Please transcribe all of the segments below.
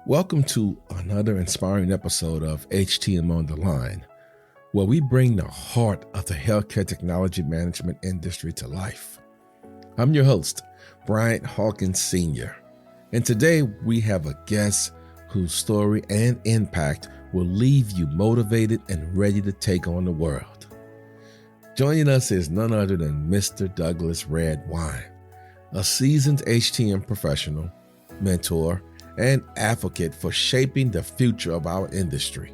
Welcome to another inspiring episode of HTM On The Line, where we bring the heart of the healthcare technology management industry to life. I'm your host, Bryant Hawkins Sr., and today we have a guest whose story and impact will leave you motivated and ready to take on the world. Joining us is none other than Mr. Douglas Redwine, a seasoned HTM professional, mentor, and advocate for shaping the future of our industry.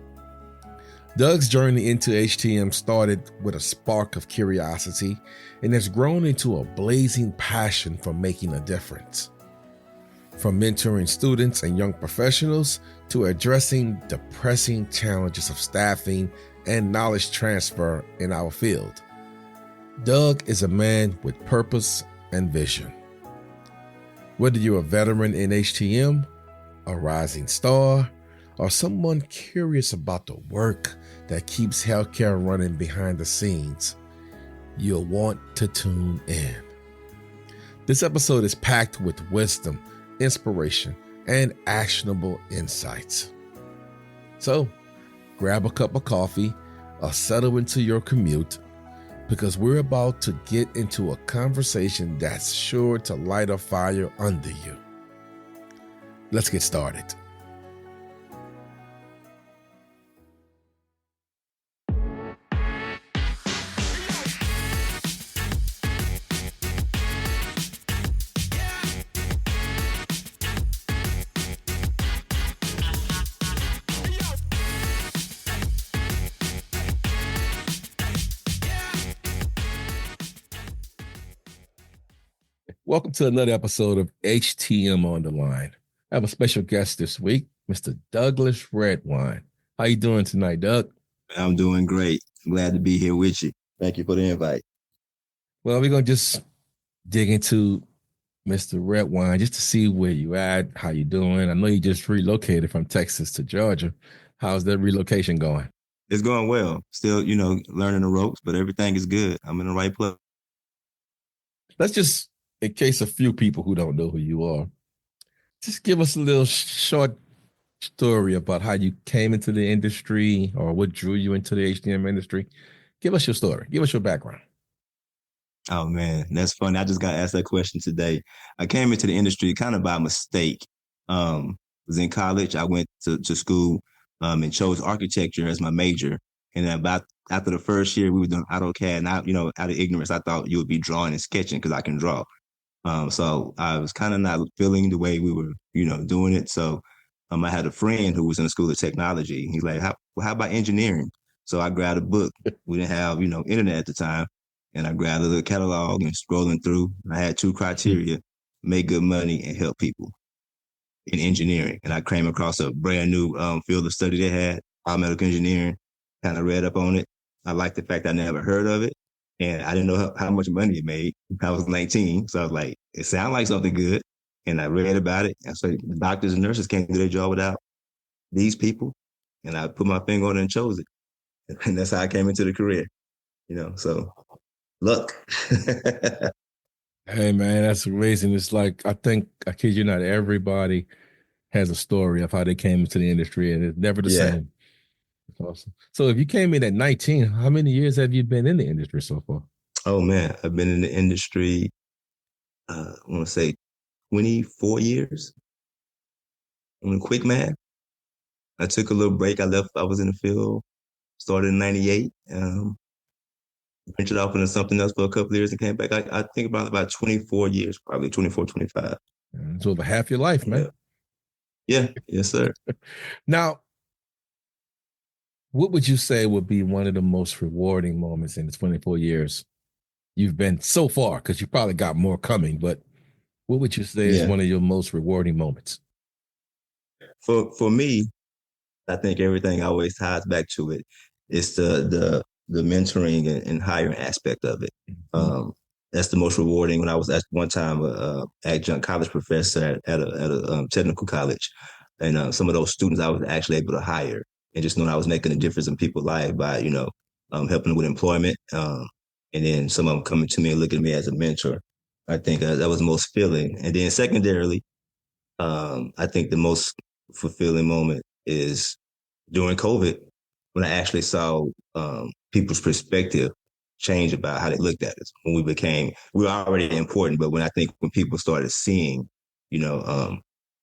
Doug's journey into HTM started with a spark of curiosity and has grown into a blazing passion for making a difference. From mentoring students and young professionals to addressing the pressing challenges of staffing and knowledge transfer in our field, Doug is a man with purpose and vision. Whether you're a veteran in HTM, a rising star, or someone curious about the work that keeps healthcare running behind the scenes, you'll want to tune in. This episode is packed with wisdom, inspiration, and actionable insights. So, grab a cup of coffee or settle into your commute, because we're about to get into a conversation that's sure to light a fire under you. Let's get started. Welcome to another episode of HTM On The Line. I have a special guest this week, Mr. Douglas Redwine. How you doing tonight, Doug? I'm doing great. I'm glad to be here with you. Thank you for the invite. Well, we're going to just dig into Mr. Redwine just to see where you at, how you doing. I know you just relocated from Texas to Georgia. How's that relocation going? It's going well. Still, learning the ropes, but everything is good. I'm in the right place. Let's just, in case a few people who don't know who you are, just give us a little short story about how you came into the industry or what drew you into the HTM industry. Give us your story. Give us your background. Oh, man, that's funny. I just got asked that question today. I came into the industry kind of by mistake. Was in college. I went to school and chose architecture as my major. And about after the first year, we were doing AutoCAD. And out of ignorance, I thought you would be drawing and sketching because I can draw. So I was kind of not feeling the way we were, doing it. So I had a friend who was in the School of Technology. He's like, how about engineering? So I grabbed a book. We didn't have, internet at the time. And I grabbed a little catalog and scrolling through. I had two criteria: make good money and help people in engineering. And I came across a brand new field of study they had, biomedical engineering, kind of read up on it. I liked the fact I never heard of it. And I didn't know how much money it made. I was 19. So I was like, it sounded like something good. And I read about it. And so the doctors and nurses can't do their job without these people. And I put my finger on it and chose it. And that's how I came into the career, so luck. Hey, man, that's amazing. It's like, I kid you not, everybody has a story of how they came into the industry, and it's never the same. Awesome. So if you came in at 19, how many years have you been in the industry so far? Oh, man, I've been in the industry, I want to say 24 years. On quick math, I took a little break. I was in the field, started in 98, ventured off into something else for a couple of years and came back. I think about 24 years, probably 24, 25. So over half your life, man. Yeah. Yes, sir. Now, what would you say would be one of the most rewarding moments in the 24 years you've been so far? Because you probably got more coming, but what would you say is one of your most rewarding moments? For me, I think everything always ties back to it. It's the mentoring and hiring aspect of it. That's the most rewarding. When I was at one time an adjunct college professor at a technical college, and some of those students I was actually able to hire, and just knowing I was making a difference in people's lives by helping them with employment, and then some of them coming to me and looking at me as a mentor. I think that was most filling. And then secondarily, I think the most fulfilling moment is during COVID when I actually saw people's perspective change about how they looked at us. When we were already important, but when people started seeing,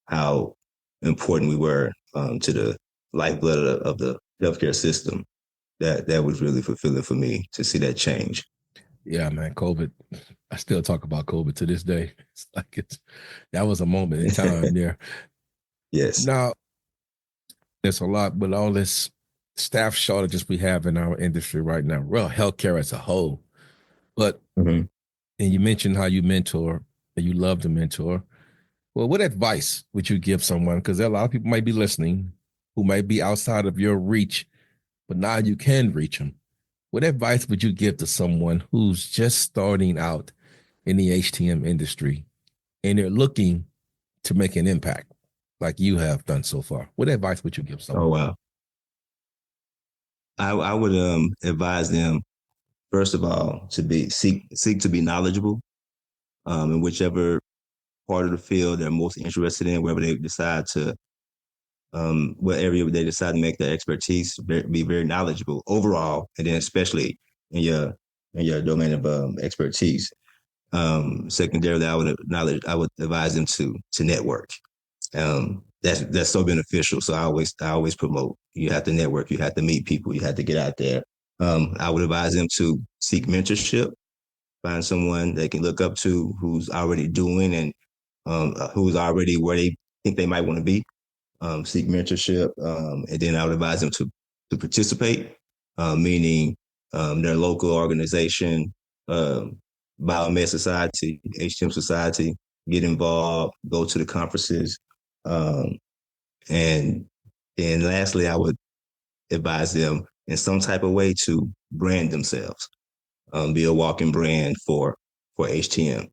how important we were to the lifeblood of the healthcare system, that was really fulfilling for me to see that change. Yeah, man, COVID. I still talk about COVID to this day. It's like that was a moment in time there. Yes. Now, there's a lot with all this staff shortages we have in our industry right now. Well, healthcare as a whole. But Mm-hmm. and you mentioned how you mentor and you love to mentor. Well, what advice would you give someone? Because a lot of people might be listening who might be outside of your reach, but now you can reach them. What advice would you give to someone who's just starting out in the HTM industry and they're looking to make an impact like you have done so far? What advice would you give Oh someone? wow. I would advise them first of all to be seek to be knowledgeable in whichever part of the field they're most interested in, wherever they decide to what area they decide to make their expertise, be very knowledgeable overall, and then especially in your domain of expertise. Secondarily, I would advise them to network. That's so beneficial. So I always promote. You have to network. You have to meet people. You have to get out there. I would advise them to seek mentorship. Find someone they can look up to who's already doing and who's already where they think they might want to be. Seek mentorship, and then I would advise them to participate, meaning their local organization, um, Biomed Society, HTM Society, get involved, go to the conferences, um, and then lastly, I would advise them in some type of way to brand themselves, be a walking brand for HTM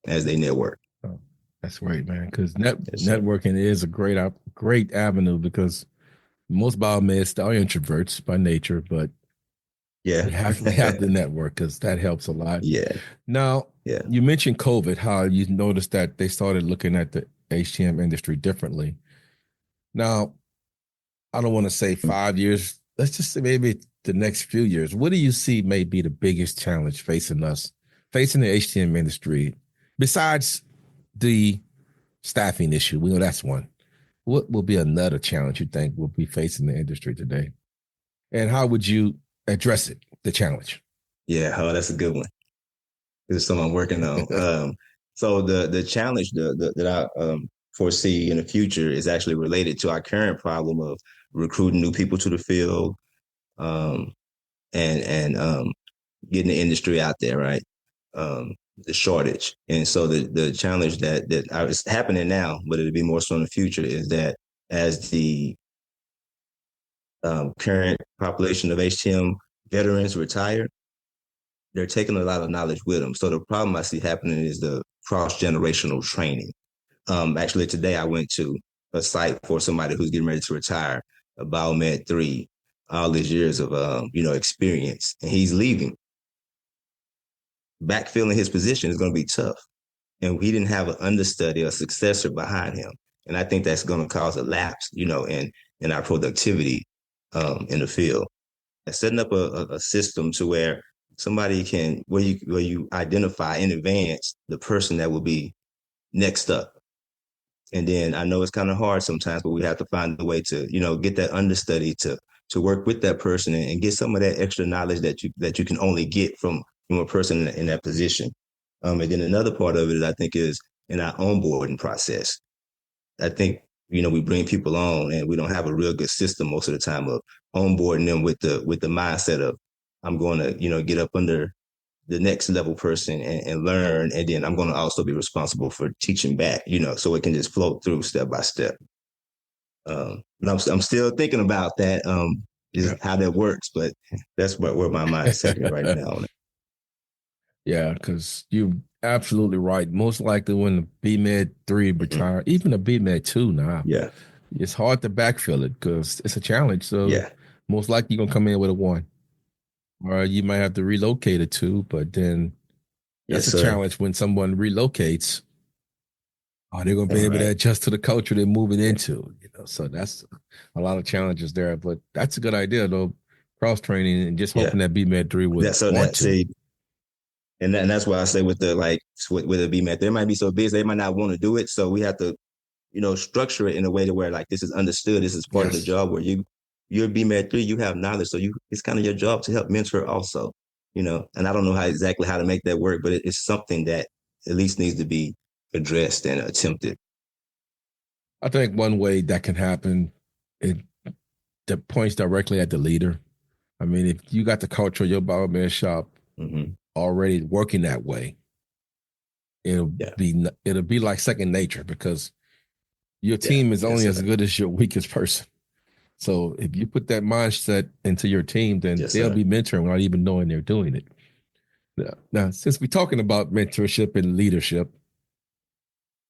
as they network. Oh, that's great, man. Because Yes, sir. networking is a great avenue because most biomeds are introverts by nature, but Yeah, we have to network because that helps a lot. yeah, Now, yeah, you mentioned COVID, how you noticed that they started looking at the HTM industry differently. Now, I don't want to say 5 years. Let's just say maybe the next few years. What do you see may be the biggest challenge facing the HTM industry, besides the staffing issue? We know that's one. What will be another challenge you think will be facing the industry today? And how would you address it, the challenge? yeah. Oh, that's a good one. This is something I'm working on. So the challenge that I foresee in the future is actually related to our current problem of recruiting new people to the field, um, and getting the industry out there, right? The shortage, and so the challenge that is happening now, but it'll be more so in the future, is that as the current population of HTM veterans retire, they're taking a lot of knowledge with them. So the problem I see happening is the cross generational training. Actually, today I went to a site for somebody who's getting ready to retire, a Biomed 3, all these years of experience, and he's leaving. Backfilling his position is going to be tough, and he didn't have an understudy or successor behind him, and I think that's going to cause a lapse, in our productivity in the field. And setting up a system to where somebody can where you identify in advance the person that will be next up. And then I know it's kind of hard sometimes, but we have to find a way to, get that understudy to work with that person and get some of that extra knowledge that you can only get from a person in that position. And then another part of it, I think, is in our onboarding process. I think, we bring people on and we don't have a real good system most of the time of onboarding them with the mindset of I'm going to, get up under the next level person and learn. And then I'm going to also be responsible for teaching back, so it can just flow through step by step. But I'm still thinking about that, is Yeah. how that works. But that's where my mind is headed right now. Yeah, because you're absolutely right. Most likely when the BMed 3 Mm-hmm. retire, even the BMed 2 now, Yeah. it's hard to backfill it because it's a challenge. So Yeah. most likely you're going to come in with a 1. Or you might have to relocate a 2, but then that's Yes, a sir. challenge when someone relocates. Are they going to be All able to right. adjust to the culture they're moving into? So that's a lot of challenges there. But that's a good idea, though. Cross training and just Yeah. hoping that BMed 3 would That so want that to. see, and that's why I say with the like with the BMAT, they might be so busy they might not want to do it. So we have to, structure it in a way to where like this is understood. This is part of the Yes. job where you're BMAT 3, you have knowledge, so it's kind of your job to help mentor also. And I don't know how to make that work, but it's something that at least needs to be addressed and attempted. I think one way that can happen, it that points directly at the leader. I mean, if you got the culture of your barberman shop Mm-hmm. already working that way, it'll Yeah. it'll be like second nature because your Yeah. team is Yes, only sir. as good as your weakest person. So if you put that mindset into your team, then Yes, they'll sir. be mentoring without even knowing they're doing it. Now, since we're talking about mentorship and leadership,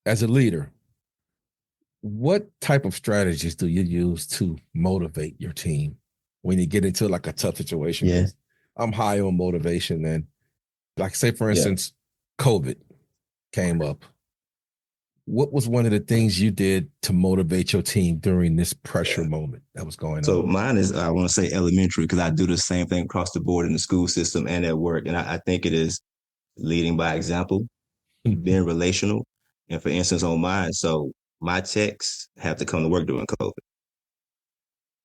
as a leader, what type of strategies do you use to motivate your team when you get into like a tough situation? Yeah. Because I'm high on motivation, and like say for Yeah. instance, COVID came up. What was one of the things you did to motivate your team during this pressure Yeah. moment that was going So on? mine is, I want to say elementary because I do the same thing across the board in the school system and at work. And I think it is leading by example, being relational. And for instance, on mine, so my techs have to come to work during COVID.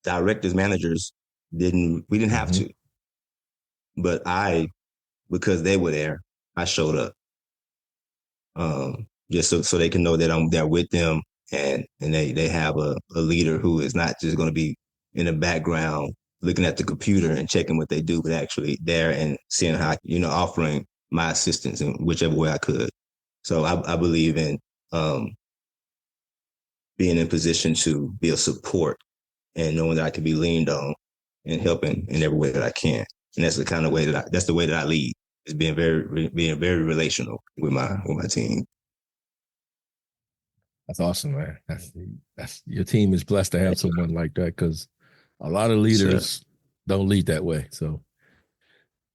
Directors, managers we didn't have Mm-hmm. to, but because they were there, I showed up. Just so they can know that I'm there with them, and they have a leader who is not just going to be in the background looking at the computer and checking what they do, but actually there and seeing how offering my assistance in whichever way I could. So I believe in um, being in position to be a support and knowing that I can be leaned on and helping in every way that I can. And that's the kind of way that's the way that I lead, is being very relational with my team. That's awesome, man. That's your team is blessed to have Thank you. someone like that because a lot of Sir. leaders don't lead that way. So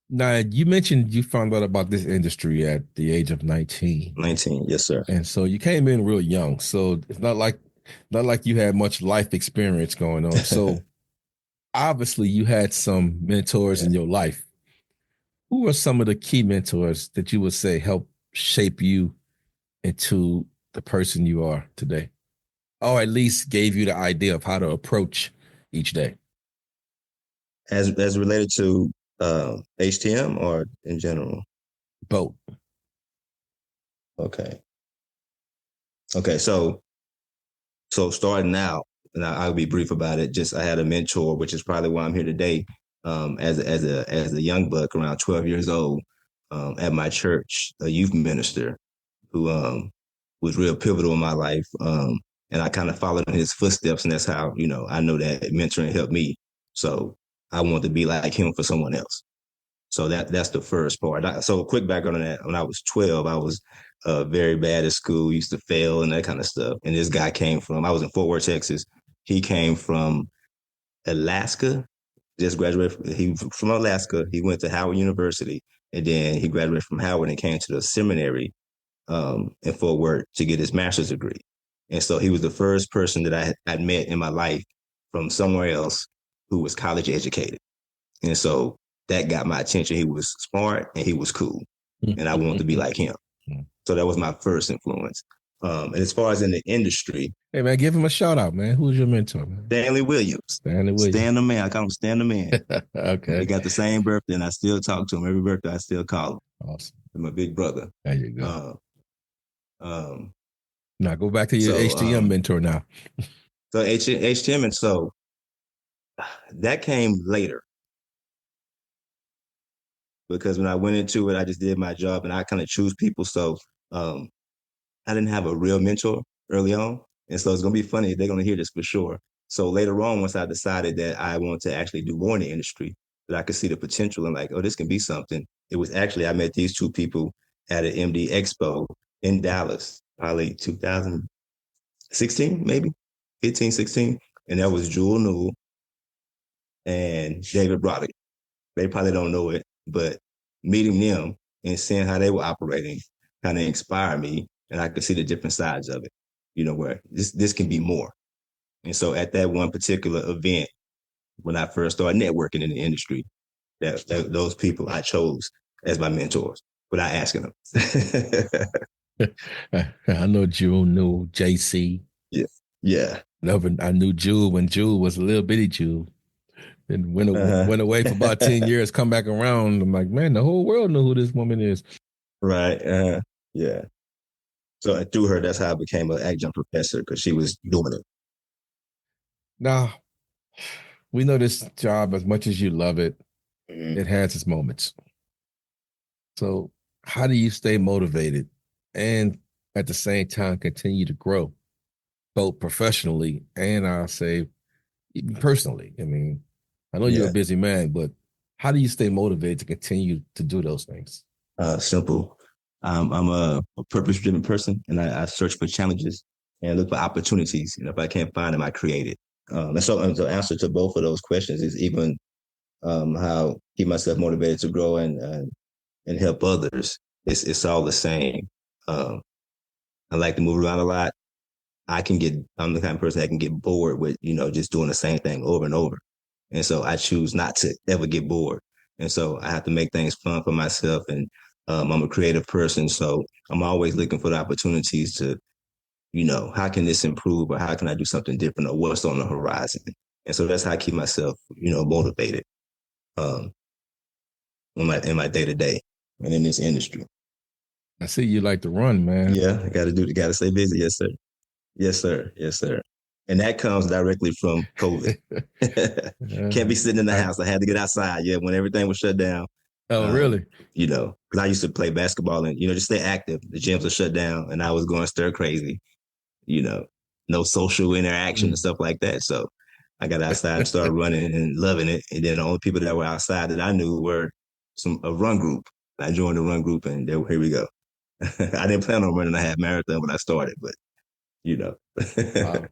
now you mentioned you found out about this industry at the age of 19. 19, yes, sir. And so you came in real young. So it's not like you had much life experience going on. So obviously you had some mentors Yeah. in your life. Who are some of the key mentors that you would say help shape you into the person you are today? Or at least gave you the idea of how to approach each day? As related to HTM or in general? Both. Okay. Okay. So starting out, and I'll be brief about it. Just I had a mentor, which is probably why I'm here today. As a young buck around 12 years old, at my church, a youth minister who was real pivotal in my life. And I kind of followed in his footsteps, and that's how I know that mentoring helped me. So I want to be like him for someone else. So that's the first part. So a quick background on that. When I was 12, I was very bad at school, used to fail and that kind of stuff. And this guy I was in Fort Worth, Texas. He came from Alaska, just graduated. He was from Alaska. He went to Howard University, and then he graduated from Howard and came to the seminary in Fort Worth to get his master's degree. And so he was the first person that I'd met in my life from somewhere else who was college educated. And so that got my attention. He was smart and he was cool. And I wanted to be like him. So that was my first influence. And as far as in the industry, Hey man, give him a shout out, man. Who's your mentor, man? Stanley Williams. Stanley Williams. Stan the man. I call him Stan the man. We Okay. got the same birthday and I still talk to him. Every birthday I still call him. Awesome. He's my big brother. There you go. Uh, um, Now go back to your so HTM mentor now. HTM, and so that came later because when I went into it, I just did my job and I kind of choose people. So um, I didn't have a real mentor early on. And so it's going to be funny. They're going to hear this for sure. So later on, once I decided that I want to actually do more in the industry, that I could see the potential and like, oh, this can be something. It was actually, I met these two people at an MD Expo in Dallas, probably 2016, maybe 15, 16. And that was Jewel Newell and David Broderick. They probably don't know it, but meeting them and seeing how they were operating kind of inspired me and I could see the different sides of it, where this can be more. And so at that one particular event, when I first started networking in the industry, that those people I chose as my mentors without asking them. I know Jewel knew JC. Yeah. Yeah. I knew Jewel when Jewel was a little bitty Jewel. And went away for about 10 years, come back around. I'm like, man, the whole world knew who this woman is. Right. Yeah. So through her, that's how I became an adjunct professor, because she was doing it. Now, we know this job, as much as you love it, Mm-hmm. it has its moments. So how do you stay motivated and at the same time continue to grow, both professionally and I'll say even personally? I mean, I know you're a busy man, but how do you stay motivated to continue to do those things? Simple. I'm a purpose-driven person, and I search for challenges and look for opportunities. If I can't find them, I create it. And so the answer to both of those questions is even how keep myself motivated to grow and help others. It's all the same. I like to move around a lot. I'm the kind of person that can get bored with, just doing the same thing over and over. And so I choose not to ever get bored. And so I have to make things fun for myself. And I'm a creative person. So I'm always looking for the opportunities to, how can this improve, or how can I do something different, or what's on the horizon? And so that's how I keep myself, motivated in my day to day and in this industry. I see you like to run, man. Yeah, I got to stay busy. Yes, sir. Yes, sir. Yes, sir. And that comes directly from COVID. Can't be sitting in the house. I had to get outside. Yeah, when everything was shut down. Oh, really? Because I used to play basketball and, just stay active. The gyms were shut down and I was going stir crazy, no social interaction and stuff like that. So I got outside and started running and loving it. And then the only people that were outside that I knew were a run group. I joined the run group and here we go. I didn't plan on running a half marathon when I started, but Wow.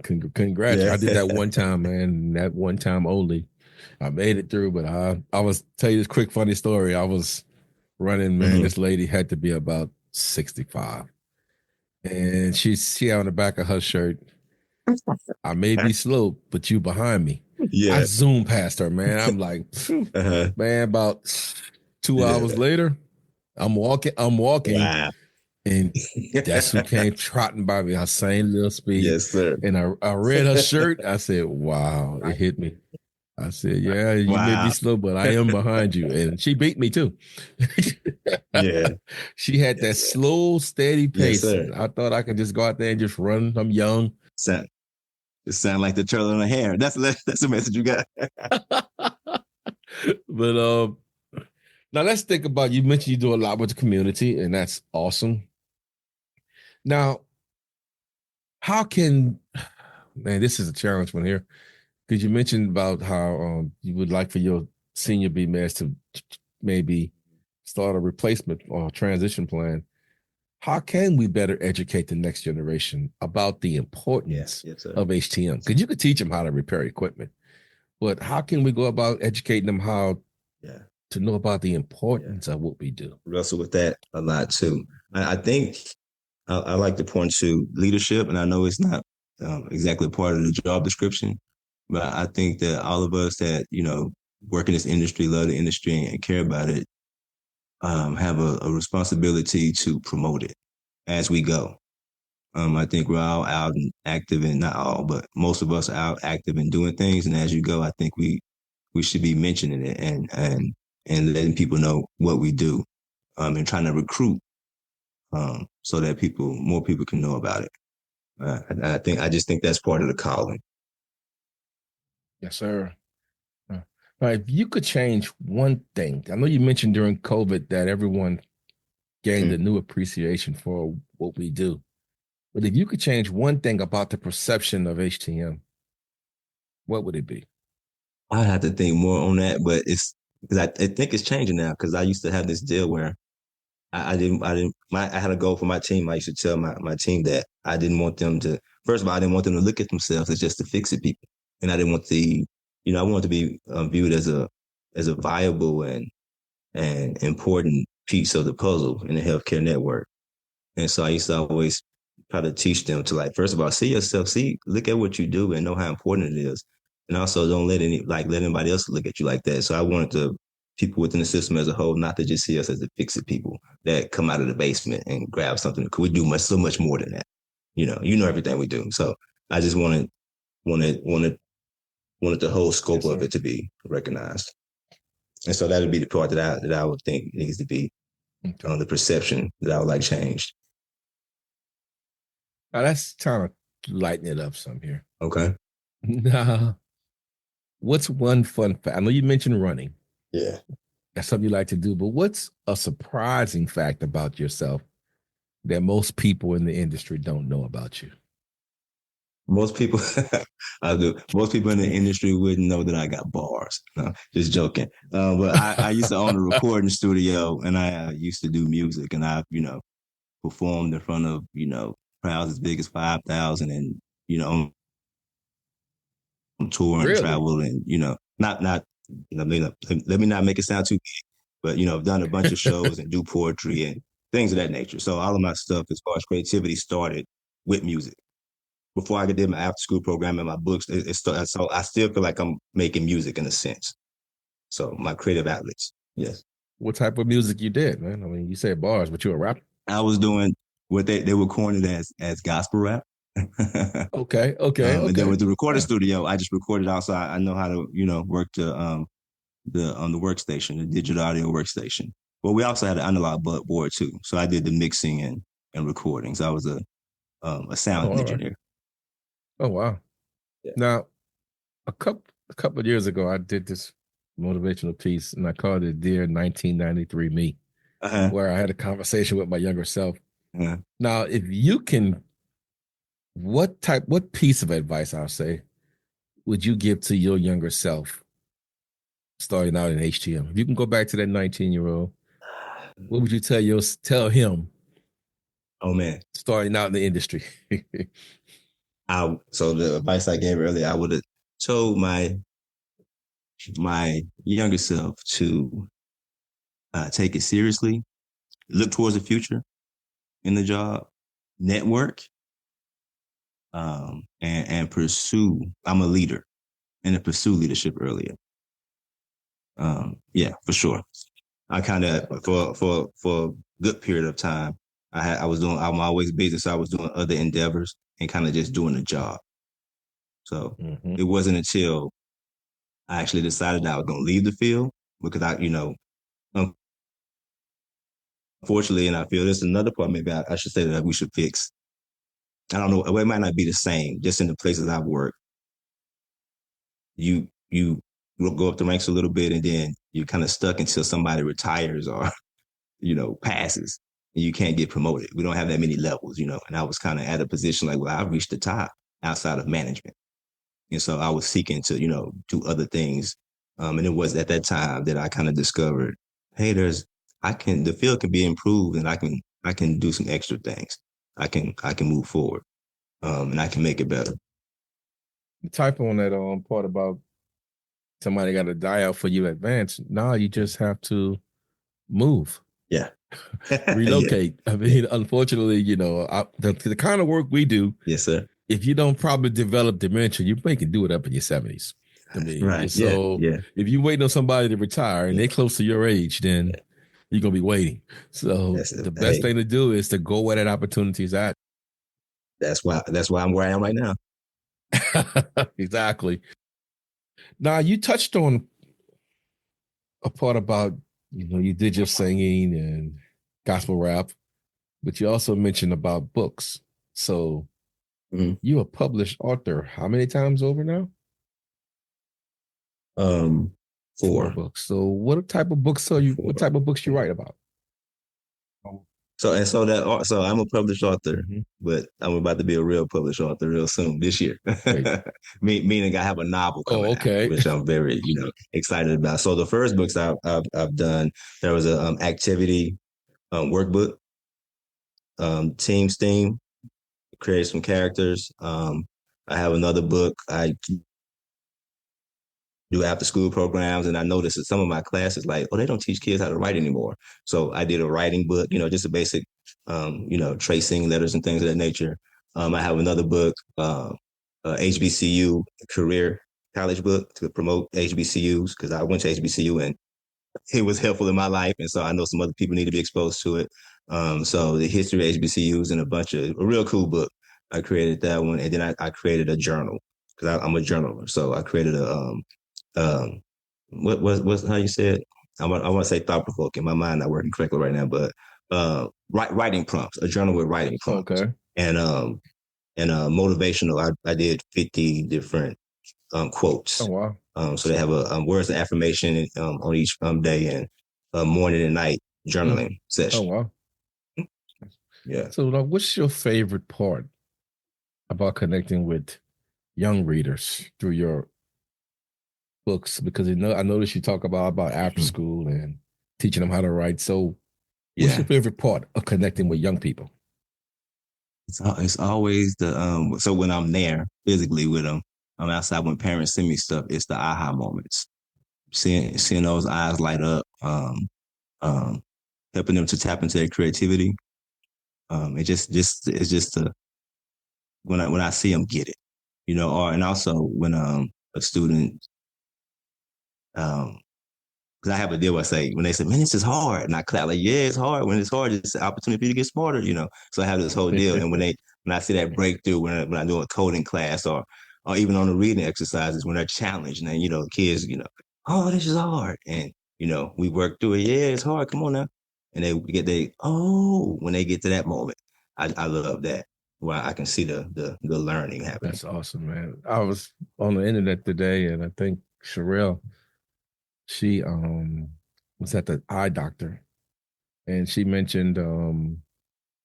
Congrats. Yeah. I did that one time, man. That one time only. I made it through, but I was tell you this quick funny story. I was running, man. Mm-hmm. This lady had to be about 65. And she on the back of her shirt, I may be slow, but you behind me. Yeah. I zoomed past her, man. I'm like, man, about 2 hours later, I'm walking. Wow. And that's who came trotting by me. I same little speed. Yes, sir. And I read her shirt. I said, wow, it hit me. I said, yeah, you may be slow, but I am behind you. And she beat me too. Yeah. She had that slow, steady pace. Yes, I thought I could just go out there and just run. I'm young. It sounds like the turtle in the hair. That's the message you got. But now let's think about, you mentioned you do a lot with the community, and that's awesome. Now, how can, man, this is a challenge one here, because you mentioned about how you would like for your senior BMS to maybe start a replacement or a transition plan. How can we better educate the next generation about the importance of HTM? Because you could teach them how to repair equipment, but how can we go about educating them how to know about the importance of what we do? Wrestle with that a lot too. I think I like to point to leadership, and I know it's not exactly part of the job description, but I think that all of us that, work in this industry, love the industry, and care about it, have a responsibility to promote it as we go. I think we're all out and active, and not all, but most of us are out active and doing things. And as you go, I think we should be mentioning it and letting people know what we do, and trying to recruit, so that more people can know about it. I just think that's part of the calling. Yes, sir. If you could change one thing, I know you mentioned during COVID that everyone gained a new appreciation for what we do, but if you could change one thing about the perception of HTM, what would it be? I have to think more on that, but it's because I think it's changing now. Because I used to have this deal where I had a goal for my team. I used to tell my team that I didn't want them to. First of all, I didn't want them to look at themselves as just the fix-it people, and I didn't want I wanted to be viewed as a viable and important piece of the puzzle in the healthcare network. And so I used to always try to teach them to, like, first of all, see yourself, look at what you do and know how important it is. And also don't let anybody else look at you like that. So I wanted to people within the system as a whole not to just see us as the fix-it people that come out of the basement and grab something. Because we do so much more than that. You know everything we do. So I just wanted the whole scope Yes, of sir. it to be recognized. And so that would be the part that I would think needs to be Okay. the perception that I would like changed. Now that's kind of lighten it up some here. Okay. Now, what's one fun fact? I know you mentioned running. Yeah. That's something you like to do, but what's a surprising fact about yourself that most people in the industry don't know about you? Most people, I do. Most people in the industry wouldn't know that I got bars. No, just joking. But I used to own a recording studio, and I used to do music, and I, performed in front of, crowds as big as 5,000, and on tour and Really? travel, and not. Let me not make it sound too big, but I've done a bunch of shows and do poetry and things of that nature. So all of my stuff, as far as creativity, started with music. Before I did my after school program and my books, so I still feel like I'm making music in a sense. So my creative outlets. Yes. What type of music you did, man? I mean, you said bars, but you a rapper? I was doing what they were coined as gospel rap. Okay, okay, And then okay. with the recording Yeah. studio, I just recorded also. I know how to, work the on the workstation, the digital audio workstation. But we also had an analog board too. So I did the mixing and recordings. I was a Oh, sound all right. engineer. Oh, wow. Yeah. Now, a couple of years ago, I did this motivational piece, and I called it "Dear 1993 Me," Uh-huh. where I had a conversation with my younger self. Uh-huh. Now, if you can, what piece of advice I'll say would you give to your younger self starting out in HTM? If you can go back to that 19-year-old, what would you tell him Oh man. starting out in the industry? So the advice I gave earlier, I would have told my younger self to take it seriously, look towards the future in the job, network, and pursue. I'm a leader, and to pursue leadership earlier. Yeah, for sure. I kind of for a good period of time, I'm always busy, so I was doing other endeavors and kind of just doing the job. So Mm-hmm. it wasn't until I actually decided that I was going to leave the field because unfortunately, and I feel there's another part maybe I should say that we should fix. I don't know. It might not be the same. Just in the places I've worked, you will go up the ranks a little bit, and then you're kind of stuck until somebody retires or passes, and you can't get promoted. We don't have that many levels, And I was kind of at a position like, well, I've reached the top outside of management, and so I was seeking to do other things. And it was at that time that I kind of discovered, hey, the field can be improved, and I can do some extra things. I can move forward, and I can make it better. Type on that part about somebody got to die out for you advance. Now you just have to move, Yeah, yeah, relocate. I yeah. mean, unfortunately, the kind of work we do, Yes, sir. if you don't probably develop dementia, you may can do it up in your 70s. I mean, Right. Yeah, so yeah, if you're waiting on somebody to retire and yeah. they're close to your age, then Yeah. you're gonna be waiting. So That's the best hey. thing to do is to go where that opportunity is at. That's why I'm where I am right now. Exactly. Now you touched on a part about you did your singing and gospel rap, but you also mentioned about books. So Mhm. you a published author how many times over now? Um, Four four, books. So what type of books what four. type of books you write about? So I'm a published author, Mm-hmm. but I'm about to be a real published author real soon this year. Great. Meaning I have a novel Oh, coming out, okay. which I'm very excited about. So the first books I've done, there was a activity workbook, team STEAM, created some characters. I have another book. I do after school programs. And I noticed that some of my classes, like, oh, they don't teach kids how to write anymore. So I did a writing book, just a basic, tracing letters and things of that nature. I have another book, HBCU career college book to promote HBCUs because I went to HBCU and it was helpful in my life. And so I know some other people need to be exposed to it. So the history of HBCUs and a real cool book. I created that one. And then I created a journal because I'm a journaler. So I created what's how you said? I want to say thought provoking. My mind not working correctly right now, but writing prompts, a journal with writing prompts. Okay. And motivational. I did 50 different quotes. Oh, wow. So they have a words of affirmation on each day and morning and night journaling session. Oh, wow. Yeah. So what's your favorite part about connecting with young readers through your books? Because I noticed you talk about after school and teaching them how to write. So what's your favorite part of connecting with young people? It's always the so when I'm there physically with them, I'm outside when parents send me stuff, it's the aha moments. Seeing those eyes light up, helping them to tap into their creativity. It's just when I see them get it, and also when a student because I have a deal where I say, when they say, man, this is hard. And I clap like, yeah, it's hard. When it's hard, it's an opportunity for you to get smarter. So I have this whole deal. And when I see that breakthrough, when I do a coding class or even on the reading exercises, when they're challenged and kids, oh, this is hard. And, we work through it. Yeah, it's hard. Come on now. And when they get to that moment, I love that. Where I can see the learning happening. That's awesome, man. I was on the internet today and I think Sherelle, she was at the eye doctor and she mentioned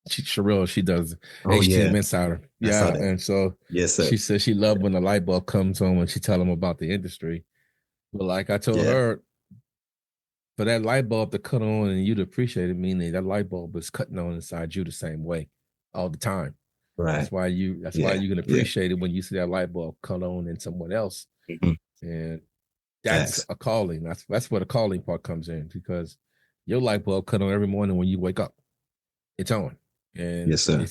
Sherelle, she does HTM Insider. Yeah. And so yes, sir. She said she loved when the light bulb comes on when she tell them about the industry. But like I told her, for that light bulb to cut on and you to appreciate it, meaning that light bulb is cutting on inside you the same way all the time. Right. That's why you can appreciate it when you see that light bulb cut on in someone else. Mm-hmm. And that's a calling. That's where the calling part comes in, because your light bulb cut on every morning when you wake up. It's on. And yes, sir.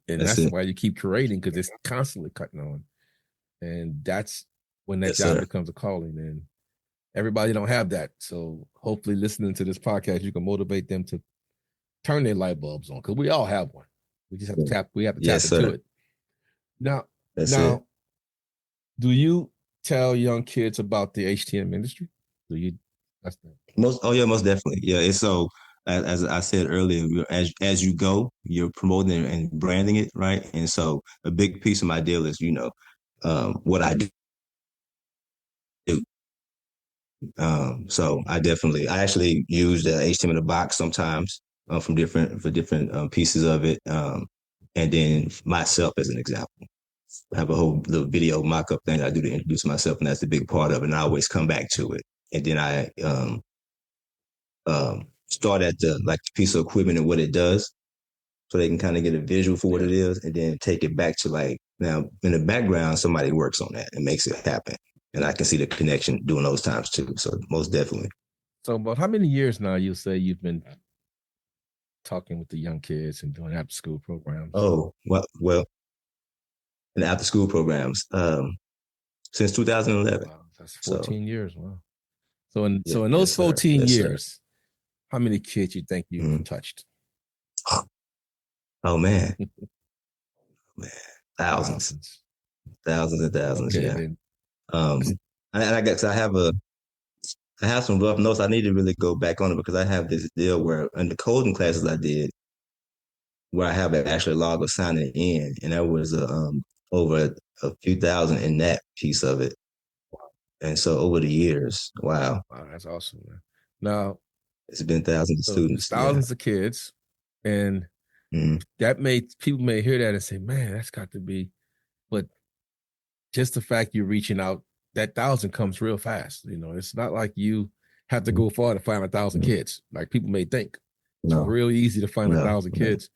That's why you keep creating, because it's constantly cutting on. And that's when that job becomes a calling. And everybody don't have that. So hopefully listening to this podcast, you can motivate them to turn their light bulbs on, because we all have one. We just have to tap into it. Now, do you tell young kids about the HTM industry? Do you? Most definitely. Yeah. It's so, as I said earlier, as you go, you're promoting and branding it, right? And so a big piece of my deal is, what I do. So I actually use the HTML in a box sometimes for different pieces of it. And then myself as an example. I have a whole little video mock-up thing I do to introduce myself, and that's the big part of it. And I always come back to it. And then I start at the piece of equipment and what it does, so they can kind of get a visual for what it is, and then take it back to now in the background, somebody works on that and makes it happen. And I can see the connection during those times too. So most definitely. So about how many years now you say you've been talking with the young kids and doing after school programs? Oh, well, in after school programs, since 2011. Wow, that's 14 years. Wow. So in those 14 years, how many kids you think you've touched? Oh man. Thousands and thousands. Okay, yeah. Then. And I guess I have some rough notes. I need to really go back on it, because I have this deal where in the coding classes I did, where I have actually a log of signing in, and there was over a few thousand in that piece of it. And so over the years, wow, that's awesome, man. Now it's been thousands of students, thousands of kids, and that people may hear that and say, "Man, that's got to be," but just the fact you're reaching out, that 1,000 comes real fast. It's not like you have to go far to find 1,000 kids, like people may think. It's real easy to find 1,000 kids.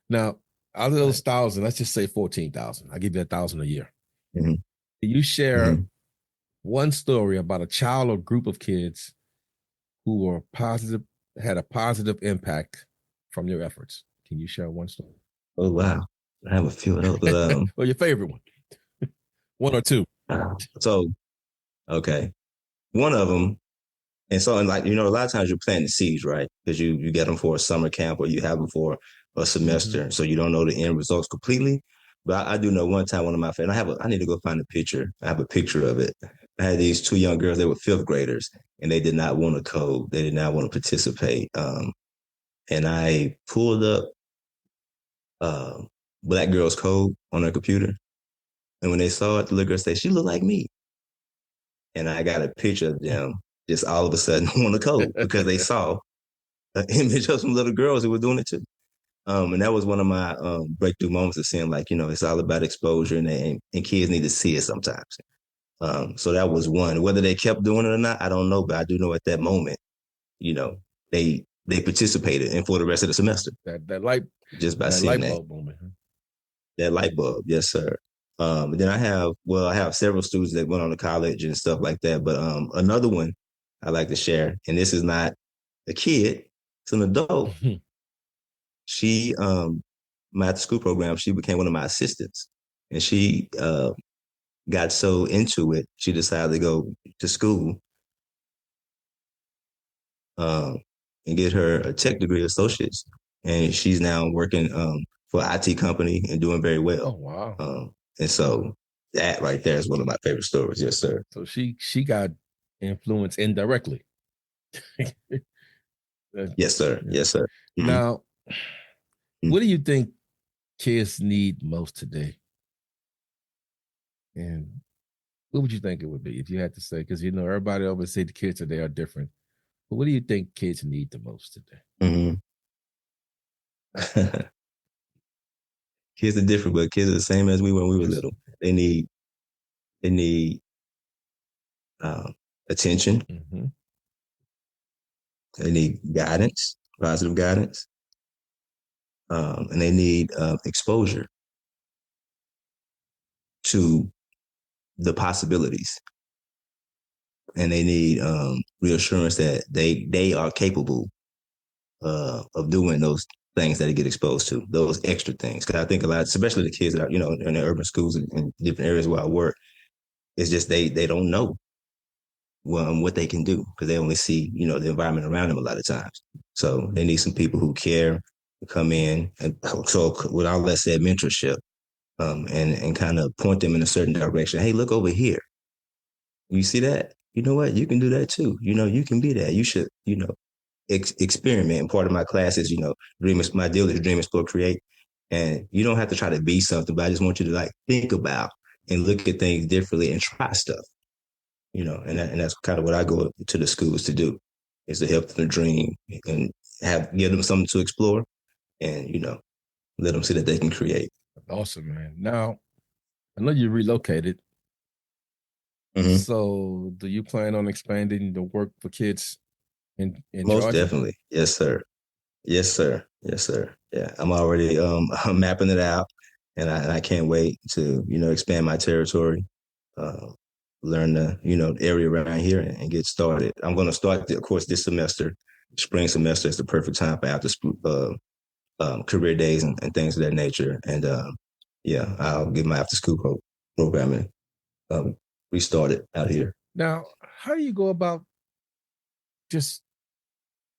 Now, out of those 1,000, let's just say 14,000. I'll give you 1,000 a year. Mm-hmm. You share one story about a child or group of kids who were positive, had a positive impact from your efforts. Can you share one story? Oh wow, I have a few of those. But, or your favorite one or two. So okay, one of them, and so and like a lot of times you're planting seeds, right? Because you get them for a summer camp or you have them for a semester, so you don't know the end results completely. But I do know one time one of my friends, I need to go find a picture. I have a picture of it. I had these two young girls. They were fifth graders, and they did not want to code. They did not want to participate. And I pulled up uh, Black Girl's Code on her computer. And when they saw it, the little girl said, "She looked like me." And I got a picture of them just all of a sudden on the code because they saw an image of some little girls who were doing it too. And that was one of my breakthrough moments of seeing, like, it's all about exposure, and kids need to see it sometimes. So that was one. Whether they kept doing it or not, I don't know, but I do know at that moment, they participated and for the rest of the semester. That light, just by that seeing light that. bulb moment. Huh? That light bulb, yes, sir. Then I have several students that went on to college and stuff like that. But another one I like to share, and this is not a kid, it's an adult. She, my after school program, she became one of my assistants, and she got so into it, she decided to go to school um, and get her a tech degree, associates, and she's now working for an IT company and doing very well. Oh wow! And so that right there is one of my favorite stories. Yes, sir. So she got influence indirectly. Yes, sir. Yes, sir. Mm-hmm. Now, what do you think kids need most today? And what would you think it would be if you had to say? Because everybody always say the kids today are different. But what do you think kids need the most today? Mm-hmm. Kids are different, but kids are the same as we were when we were little. They need attention. Mm-hmm. They need guidance, positive guidance, and they need exposure to the possibilities. And they need reassurance that they are capable of doing those things that they get exposed to, those extra things. Because I think a lot, especially the kids that are, in the urban schools and different areas where I work, it's just they don't know what they can do because they only see, the environment around them a lot of times. So they need some people who care to come in. And so with all that said, mentorship, and kind of point them in a certain direction. Hey, look over here. You see that? You know what? You can do that too. You can be that. You should, experiment. And part of my class is, my deal is dream, explore, create. And you don't have to try to be something, but I just want you to like think about and look at things differently and try stuff. And that's kind of what I go to the schools to do, is to help them dream and give them something to explore, and let them see that they can create. Awesome, man. Now, I know you relocated. Mm-hmm. So, do you plan on expanding the work for kids in Most Georgia? Definitely, yes, sir. Yes, sir. Yes, sir. Yeah, I'm already I'm mapping it out, and I can't wait to expand my territory. Learn the area around here and get started. I'm going to start, of course, this semester. Spring semester is the perfect time for after school career days and things of that nature. And yeah, I'll get my after school programming restarted out here. Now, how do you go about just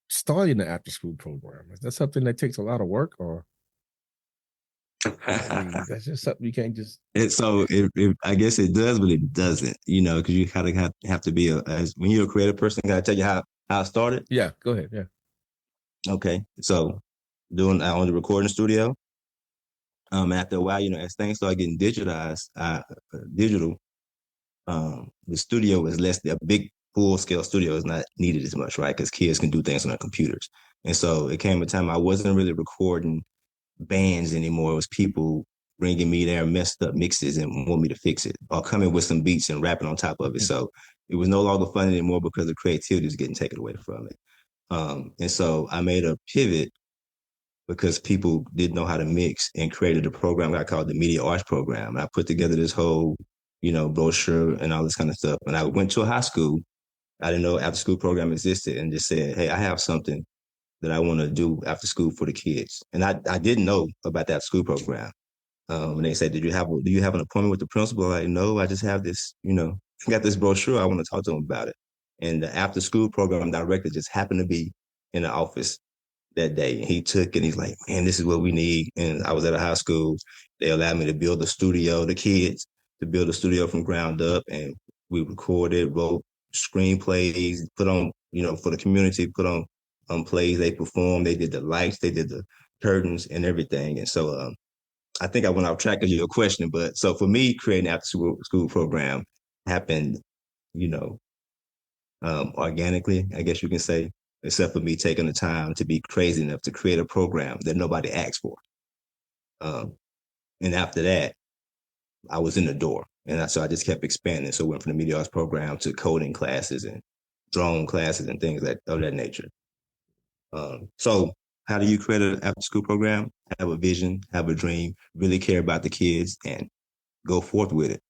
starting the after school program? Is that something that takes a lot of work, or that's just something you can't just? I guess it does, but it doesn't. Because you kind of have to be when you're a creative person. Can I tell you how I started? Yeah, go ahead. Yeah. Okay, so doing on the recording studio. After a while, as things start getting digitalized, digital, the studio is less. A big full scale studio is not needed as much, right? Because kids can do things on their computers, and so it came a time I wasn't really recording bands anymore. It was people bringing me their messed up mixes and want me to fix it, or coming with some beats and rapping on top of it. So it was no longer fun anymore because the creativity was getting taken away from it. And so I made a pivot because people didn't know how to mix, and created a program I called the Media Arts Program. And I put together this whole brochure and all this kind of stuff. And I went to a high school. I didn't know after school program existed, and just said, hey, I have something that I want to do after school for the kids. And I didn't know about that school program. And they said, do you have an appointment with the principal? Like, no, I just have this, I got this brochure. I want to talk to them about it. And the after school program director just happened to be in the office that day. He took and he's like, man, this is what we need. And I was at a high school. They allowed me to build a studio, the kids to build a studio from ground up. And we recorded, wrote screenplays, put on, for the community, put on plays. They performed, they did the lights, they did the curtains and everything. And so I think I went off track of your question, but so for me, creating an after school program happened, you know, organically, I guess you can say, except for me taking the time to be crazy enough to create a program that nobody asked for. And after that, I was in the door. And so I just kept expanding. So I went from the media arts program to coding classes and drone classes and things of that nature. So how do you create an after school program? Have a vision, have a dream, really care about the kids, and go forth with it.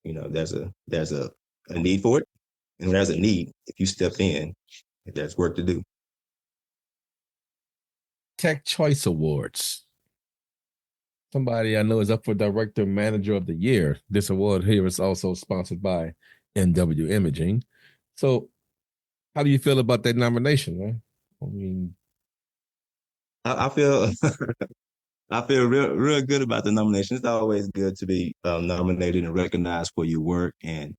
There's a need for it. And when there's a need, if you step in, there's work to do. Tech Choice Awards. Somebody I know is up for Director Manager of the Year. This award here is also sponsored by NW Imaging. So how do you feel about that nomination, man? I mean, I feel I feel real good about the nomination. It's always good to be nominated and recognized for your work. And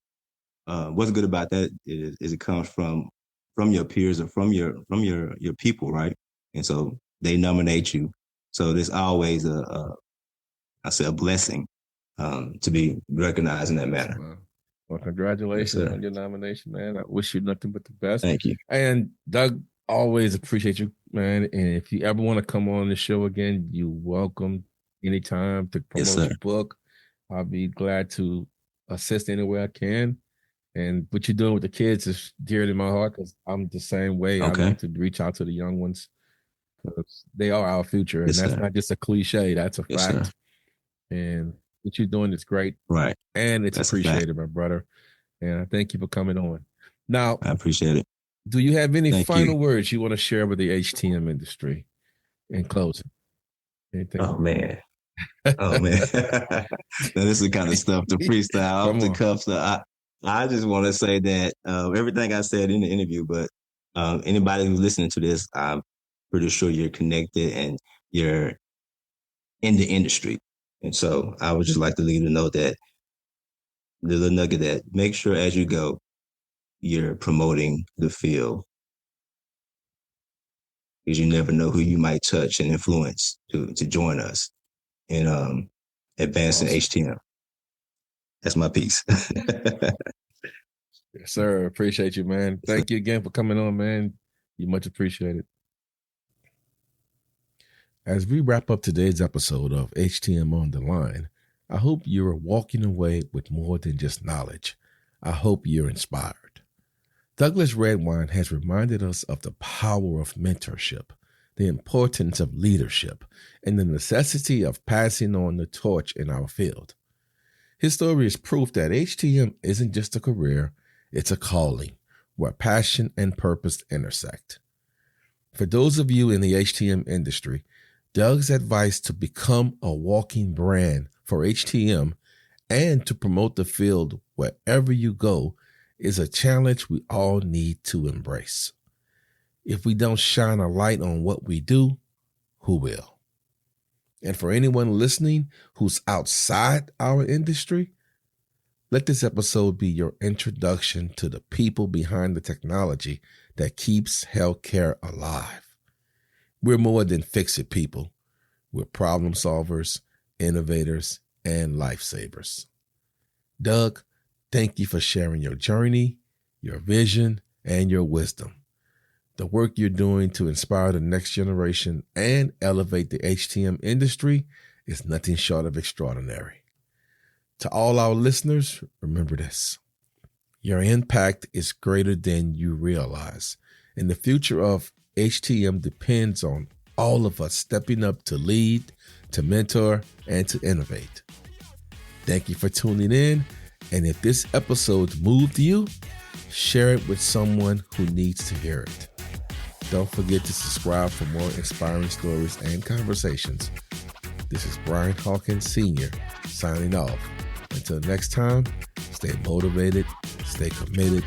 what's good about that is it comes from your peers or from your people, right? And so they nominate you. So there's always a blessing to be recognized in that manner. Wow. Well, congratulations on your nomination, man. I wish you nothing but the best. Thank you. And Doug, always appreciate you, man. And if you ever want to come on the show again, you're welcome anytime to promote your book. I'll be glad to assist any way I can. And what you're doing with the kids is dear to my heart because I'm the same way. Okay. I like to reach out to the young ones because they are our future. And that's not just a cliche. That's a fact. And what you're doing is great. Right. And it's appreciated, my brother. And I thank you for coming on. Now, I appreciate it. Do you have any final words you want to share with the HTM industry in closing? Anything? Oh, man. Now, this is the kind of stuff to freestyle off the cuff. So I just want to say that everything I said in the interview, but anybody who's listening to this, I'm pretty sure you're connected and you're in the industry. And so I would just like to leave you to know that the little nugget that make sure as you go, you're promoting the field because you never know who you might touch and influence to join us in advancing HTM. That's my piece. Yes, sir. Appreciate you, man. Thank you again for coming on, man. You much appreciated. As we wrap up today's episode of HTM On The Line, I hope you're walking away with more than just knowledge. I hope you're inspired. Douglas Redwine has reminded us of the power of mentorship, the importance of leadership, and the necessity of passing on the torch in our field. His story is proof that HTM isn't just a career, it's a calling where passion and purpose intersect. For those of you in the HTM industry, Doug's advice to become a walking brand for HTM and to promote the field wherever you go is a challenge we all need to embrace. If we don't shine a light on what we do, who will? And for anyone listening who's outside our industry, let this episode be your introduction to the people behind the technology that keeps healthcare alive. We're more than fix-it people. We're problem solvers, innovators, and lifesavers. Doug, thank you for sharing your journey, your vision, and your wisdom. The work you're doing to inspire the next generation and elevate the HTM industry is nothing short of extraordinary. To all our listeners, remember this. Your impact is greater than you realize, and the future of HTM depends on all of us stepping up to lead, to mentor, and to innovate. Thank you for tuning in. And if this episode moved you, share it with someone who needs to hear it. Don't forget to subscribe for more inspiring stories and conversations. This is Bryant Hawkins Sr. signing off. Until next time, stay motivated, stay committed,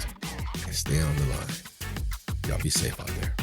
and stay on the line. Y'all be safe out there.